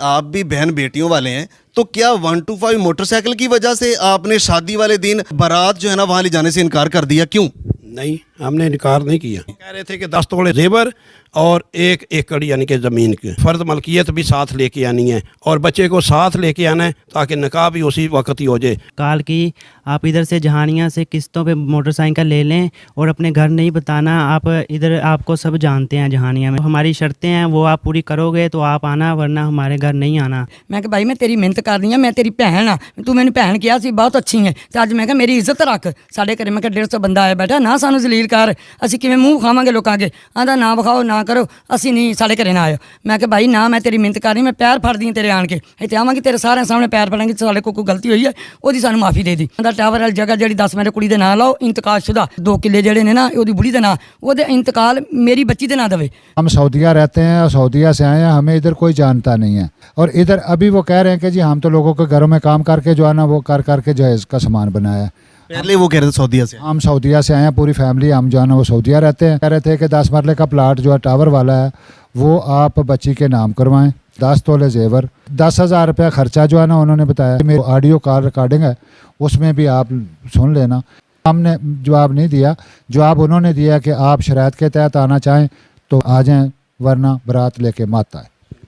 आप भी बहन बेटियों वाले हैं, तो क्या 125 मोटरसाइकिल की वजह से आपने शादी वाले दिन बारात जो है ना वहाँ ले जाने से इनकार कर दिया, क्यों? नहीं, हमने इनकार नहीं किया। कह रहे थे कि 10 तोले जेवर और 1 एकड़ यानी कि ज़मीन की फ़र्द मलकियत भी साथ लेके आनी है और बच्चे को साथ लेके आना है ताकि निकाह भी उसी वक्त ही हो जाए। काल की आप इधर से जहानिया से किस्तों पे मोटरसाइकिल ले लें और अपने घर नहीं बताना, आप इधर आपको सब जानते हैं जहानिया में। हमारी शर्तें हैं वो आप पूरी करोगे तो आप आना, वरना हमारे घर नहीं आना। मैं कि भाई मैं तेरी मिहनत कर रही हाँ, मैं तेरी भैन हाँ, तू मैंने भैन किया सी बहुत अच्छी है, तो अज मैं मेरी इज्जत रख। साढ़े घरे मैं 150 बंदा आया बैठा ना, सानू जलील कर, असीं किवें मूँह खावांगे लोकां अगे, आंदा ना विखाओ ना करो, असीं नहीं साढ़े घरे ना आयो। मैं कि भाई ना, मैं तेरी मिहनत कर रही, मैं पैर फड़दी तेरे आन के इत्थे आवांगी, तेरे सारे सामने पैर फड़ांगी, साढ़े कोई गलती हुई है ओदी सानू माफ़ी दे दी। आंदा टावर वाली जगह जी 10 मेरे कुड़ी दे नां लाओ, इंतकाल शुदा 2 किले जेडे ने ना ओदी बुढ़ी दे नां, ओदे इंतकाल मेरी बच्ची दे नां देवे। हम सऊदीया रहते हैं और सऊदीया से आए हैं, हमें इधर कोई जानता नहीं है। और इधर अभी वो कह रहे हैं कि जी हम तो लोगों के घरों में काम करके जो है ना वो कर करके जो है इसका सामान बनाया। पहले वो कह रहे थे सऊदीया से, हम सऊदीया से आए हैं, पूरी फैमिली हम जो है ना वो सऊदीया रहते हैं। कह रहे थे कि 10 मरले का प्लाट जो है टावर वाला है वो आप बच्ची के नाम करवाएं, 10 तोले जेवर, 10,000 रुपया खर्चा जो है ना उन्होंने बताया। मेरी ऑडियो कॉल रिकॉर्डिंग है, उसमें भी आप सुन लेना। हमने जवाब नहीं दिया, जवाब उन्होंने दिया कि आप शराइत के तहत आना चाहें तो आ जाएं, वरना बारात लेके मत आए।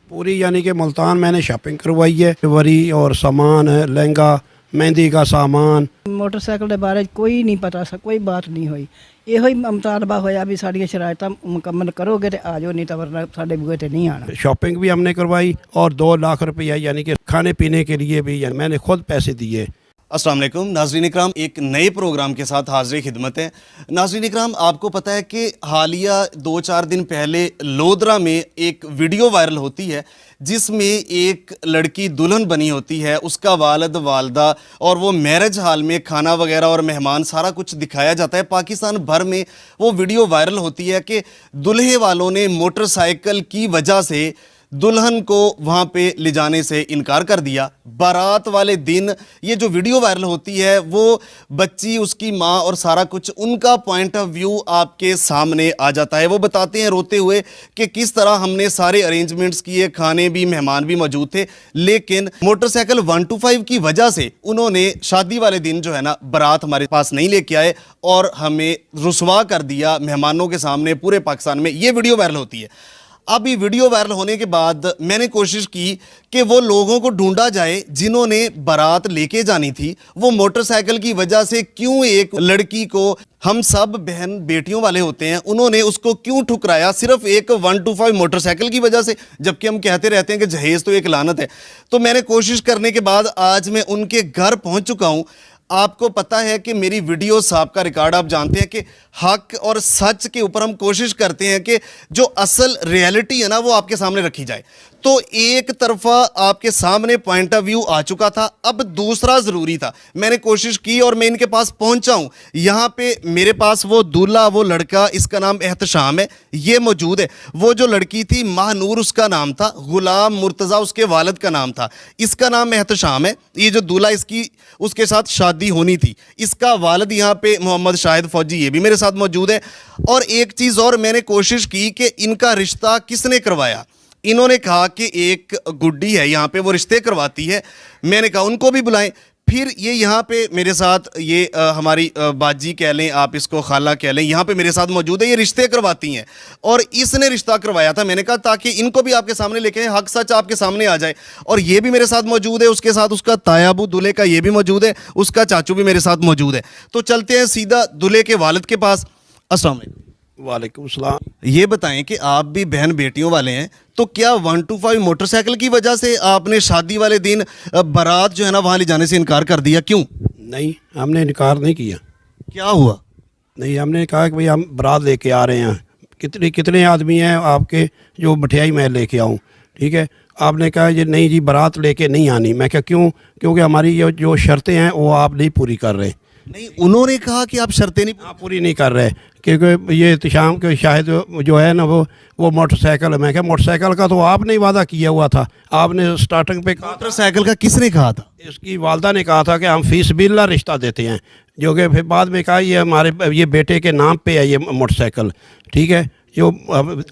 पूरी यानी कि मुल्तान मैंने शॉपिंग करवाई है, वरी और सामान है, लहंगा मेहंदी का सामान। मोटरसाइकिल के बारे कोई नहीं पता सा, कोई बात नहीं हुई। ਇਹੋ ਹੀ ਮੁਤਾਲਬਾ ਹੋਇਆ भी साड़ियाँ शरायतां मुकम्मल करोगे तो आ जाओ, नहीं तो वरना साढ़े बुए ते नहीं आना। शॉपिंग भी हमने करवाई और 2 लाख रुपया यानी कि खाने पीने के लिए भी मैंने खुद पैसे दिए। अस्सलाम वालेकुम नाज़रीन इकराम, एक नए प्रोग्राम के साथ हाज़िर खिदमत है। नाज़रीन इकराम, आपको पता है कि हालिया 2-4 दिन पहले लोधरा में एक वीडियो वायरल होती है जिसमें एक लड़की दुल्हन बनी होती है, उसका वालिद वालदा और वो मैरिज हाल में खाना वगैरह और मेहमान सारा कुछ दिखाया जाता है। पाकिस्तान भर में वो वीडियो वायरल होती है कि दुल्हे वालों ने मोटरसाइकिल की वजह से दुल्हन को वहाँ पे ले जाने से इनकार कर दिया। बारात वाले दिन ये जो वीडियो वायरल होती है वो बच्ची, उसकी माँ और सारा कुछ उनका पॉइंट ऑफ व्यू आपके सामने आ जाता है। वो बताते हैं रोते हुए कि किस तरह हमने सारे अरेंजमेंट्स किए, खाने भी, मेहमान भी मौजूद थे, लेकिन मोटरसाइकिल 125 की वजह से उन्होंने शादी वाले दिन जो है ना बारात हमारे पास नहीं लेके आए और हमें रुसवा कर दिया मेहमानों के सामने पूरे पाकिस्तान में। ये वीडियो वायरल होती है। अब ये वीडियो वायरल होने के बाद मैंने कोशिश की कि वो लोगों को ढूंढा जाए जिन्होंने बारात लेके जानी थी। वो मोटरसाइकिल की वजह से क्यों एक लड़की को, हम सब बहन बेटियों वाले होते हैं, उन्होंने उसको क्यों ठुकराया सिर्फ एक 125 मोटरसाइकिल की वजह से, जबकि हम कहते रहते हैं कि जहेज़ तो एक लानत है। तो मैंने कोशिश करने के बाद आज मैं उनके घर पहुंच चुका हूं। आपको पता है कि मेरी वीडियो साहब का रिकॉर्ड आप जानते हैं कि हक और सच के ऊपर हम कोशिश करते हैं कि जो असल रियलिटी है ना वो आपके सामने रखी जाए। तो एक तरफा आपके सामने पॉइंट ऑफ व्यू आ चुका था, अब दूसरा ज़रूरी था। मैंने कोशिश की और मैं इनके पास पहुंचा हूं। यहाँ पे मेरे पास वो दूल्हा, वो लड़का, इसका नाम एहतशाम है, ये मौजूद है। वो जो लड़की थी महानूर उसका नाम था, गुलाम मुर्तज़ा उसके वालिद का नाम था, इसका नाम एहतशाम है। ये जो दूल्हा, इसकी उसके साथ शादी होनी थी, इसका वालिद यहाँ पे मोहम्मद शाहिद फौजी, ये भी मेरे साथ मौजूद है। और एक चीज़ और मैंने कोशिश की कि इनका रिश्ता किसने करवाया। इन्होंने कहा कि एक गुड्डी है यहाँ पे, वो रिश्ते करवाती है। मैंने कहा उनको भी बुलाएं। फिर ये यहाँ पे मेरे साथ ये हमारी बाजी कह लें, आप इसको खाला कह लें, यहाँ पे मेरे साथ मौजूद है, ये रिश्ते करवाती हैं और इसने रिश्ता करवाया था। मैंने कहा ताकि इनको भी आपके सामने लेके हक सच आपके सामने आ जाए। और ये भी मेरे साथ मौजूद है, उसके साथ उसका तायाबू दूल्हे का ये भी मौजूद है, उसका चाचू भी मेरे साथ मौजूद है। तो चलते हैं सीधा दूल्हे के वालिद के पास। अस्सलाम वालेकुम। वालेकुम सलाम। ये बताएं कि आप भी बहन बेटियों वाले हैं, तो क्या 125 मोटरसाइकिल की वजह से आपने शादी वाले दिन बारात जो है ना वहाँ ले जाने से इनकार कर दिया, क्यों? नहीं, हमने इनकार नहीं किया। क्या हुआ? नहीं, हमने कहा कि भाई हम बारात लेके आ रहे हैं, कितने आदमी हैं आपके जो मठियाई मैं लेके आऊँ, ठीक है। आपने कहा ये नहीं जी बारात लेके नहीं आनी। मैं क्या क्यों? क्योंकि हमारी जो शर्तें हैं वो आप नहीं पूरी कर रहे। नहीं, उन्होंने कहा कि आप शर्तें नहीं पूरी नहीं कर रहे, क्योंकि ये इत्तिशाम के शायद जो है ना वो मोटरसाइकिल, मैं क्या मोटरसाइकिल का तो आपने ही वादा किया हुआ था, आपने स्टार्टिंग पे कहा। मोटरसाइकिल का किसने कहा था? इसकी वालदा ने कहा था कि हम फीस बिल्ला रिश्ता देते हैं, जो कि फिर बाद में कहा ये हमारे ये बेटे के नाम पे है ये मोटरसाइकिल, ठीक है। जो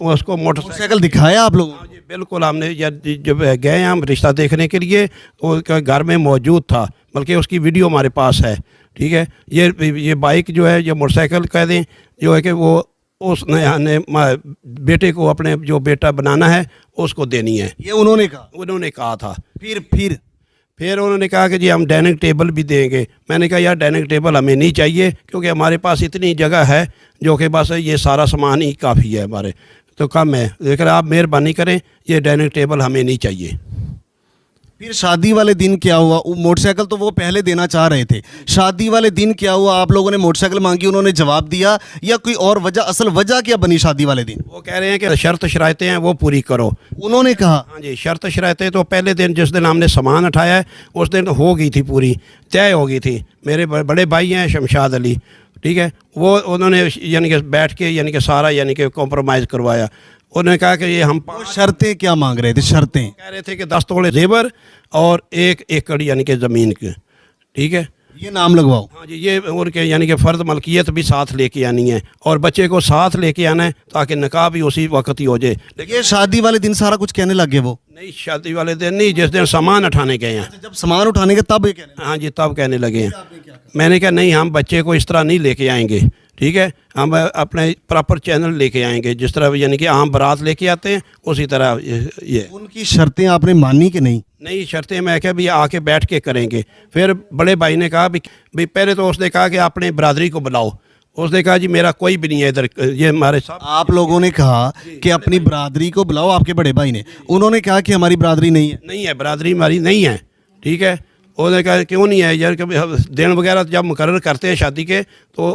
उसको मोटरसाइकिल दिखाया आप लोगों को? जी बिल्कुल, हमने जब गए हैं हम रिश्ता देखने के लिए तो उसका घर में मौजूद था, बल्कि उसकी वीडियो हमारे पास है। ठीक है, ये बाइक जो है, ये मोटरसाइकिल कह दें, जो है कि वो उसने बेटे को, अपने जो बेटा बनाना है उसको देनी है, ये उन्होंने कहा था। फिर उन्होंने कहा कि जी हम डाइनिंग टेबल भी देंगे। मैंने कहा यार डाइनिंग टेबल हमें नहीं चाहिए, क्योंकि हमारे पास इतनी जगह है जो कि बस ये सारा सामान ही काफ़ी है हमारे, तो कम है, लेकिन आप मेहरबानी करें, ये डाइनिंग टेबल हमें नहीं चाहिए। फिर शादी वाले दिन क्या हुआ? मोटरसाइकिल तो वो पहले देना चाह रहे थे, शादी वाले दिन क्या हुआ? आप लोगों ने मोटरसाइकिल मांगी, उन्होंने जवाब दिया, या कोई और वजह, असल वजह क्या बनी शादी वाले दिन? वो कह रहे हैं कि शर्त शराइतें हैं वो पूरी करो। उन्होंने कहा हाँ जी, शर्त शराइतें तो पहले दिन जिस दिन हमने सामान उठाया है उस दिन हो गई थी, पूरी तय हो गई थी। मेरे बड़े भाई हैं शमशाद अली, ठीक है, वो उन्होंने यानी कि बैठ के यानी कि सारा यानी कि कॉम्प्रोमाइज़ करवाया। उन्होंने कहा कि ये हम वो शर्तें क्या मांग रहे थे? शर्तें कह रहे थे कि 10 तोले जेवर और 1 एकड़ यानी कि ज़मीन की, ठीक है, ये नाम लगवाओ। हाँ जी, ये उनके यानी कि फ़र्द मलकियत भी साथ लेके आनी है और बच्चे को साथ लेके आना है, ताकि निकाह भी उसी वक्त ही हो जाए। ये शादी वाले दिन सारा कुछ कहने लगे वो? नहीं, शादी वाले दिन नहीं, जिस दिन सामान उठाने गए हैं। जब सामान उठाने के तब ये कहने हाँ जी, तब कहने लगे हैं। मैंने कहा नहीं, हम बच्चे को इस तरह नहीं लेके आएंगे, ठीक है, हम अपने प्रॉपर चैनल लेके आएंगे, जिस तरह यानी कि आम बारात लेके आते हैं उसी तरह ये। उनकी शर्तें आपने मानी कि नहीं? नहीं, शर्तें मैं क्या भी आके बैठ के करेंगे। फिर बड़े भाई ने कहा भी पहले तो उसने कहा कि अपने बरादरी को बुलाओ। उसने कहा जी मेरा कोई भी नहीं है इधर, ये हमारे साथ। आप लोगों ने कहा कि अपनी बरादरी को बुलाओ, आपके बड़े भाई ने, उन्होंने कहा कि हमारी बरादरी नहीं है। नहीं है, बरादरी हमारी नहीं है, ठीक है। उन्होंने कहा क्यों नहीं है यार, कभी दिन वगैरह जब मुकर्रर करते हैं शादी के तो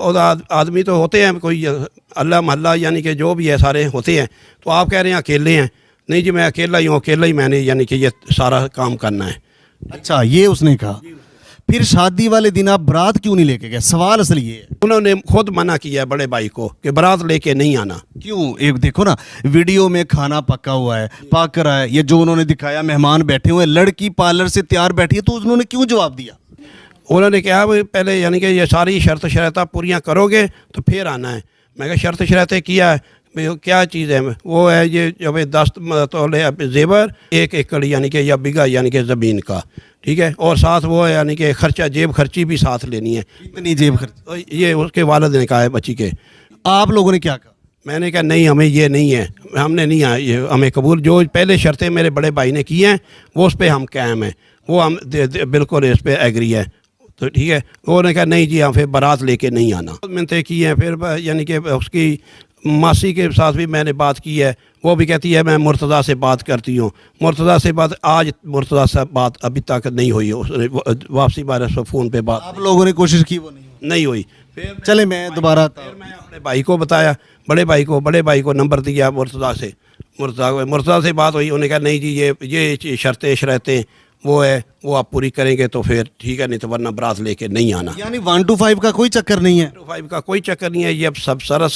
आदमी तो होते हैं, कोई अल्लाह महल्ला यानी कि जो भी है सारे होते हैं, तो आप कह रहे हैं अकेले हैं। नहीं जी, मैं अकेला ही हूँ, अकेला ही मैंने यानी कि ये सारा काम करना है। अच्छा, ये उसने कहा। फिर शादी वाले दिन आप बारात क्यों नहीं लेके गए? सवाल असल ये है। उन्होंने खुद मना किया बड़े भाई को कि बारात लेके नहीं आना। क्यों? एक देखो ना, वीडियो में खाना पका हुआ है, पक रहा है, ये जो उन्होंने दिखाया, मेहमान बैठे हुए हैं, लड़की पार्लर से तैयार बैठी है, तो उन्होंने क्यों जवाब दिया? उन्होंने कहा भाई पहले यानी कि ये सारी शर्त शराइतें पूरियाँ करोगे तो फिर आना है। मैं कहा शर्त शराइतें किया है, क्या चीज़ है? वो है ये जब 10 तोले जेवर, 1 एकड़ यानी कि या बीघा यानी कि ज़मीन का, ठीक है, और साथ वो है यानी कि खर्चा, जेब खर्ची भी साथ लेनी है। इतनी जेब खर्च? तो ये उसके वालिद ने कहा है बच्ची के। आप लोगों ने क्या कहा? मैंने कहा नहीं, हमें ये नहीं है, हमने नहीं है ये, हमें कबूल, जो पहले शर्तें मेरे बड़े भाई ने की हैं वो उस पर हम कायम हैं, वो हम बिल्कुल इस पर एग्री है। तो ठीक है, उन्होंने कहा नहीं जी, हम फिर बारात लेके नहीं आना। मिन्नतें की हैं, फिर यानी कि उसकी मासी के साथ भी मैंने बात की है, वो भी कहती है मैं मुर्तज़ा से बात करती हूँ। मुर्तज़ा से बात, आज मुर्तज़ा से बात अभी तक नहीं हुई, वापसी बारे से फ़ोन पे बात आप लोगों ने कोशिश की, वो नहीं हुई। फिर चले मैं दोबारा फिर मैं अपने भाई को बताया, बड़े भाई को नंबर दिया मुर्तज़ा से, मुर्तज़ा से बात हुई। उन्होंने कहा नहीं जी, ये शर्तें शराइतें वो है, वो आप पूरी करेंगे तो फिर ठीक है, नहीं तो वरना बारात लेके नहीं आना। यानी 1 to 5 का कोई चक्कर नहीं है? 5 का कोई चक्कर नहीं है, ये अब सब सारा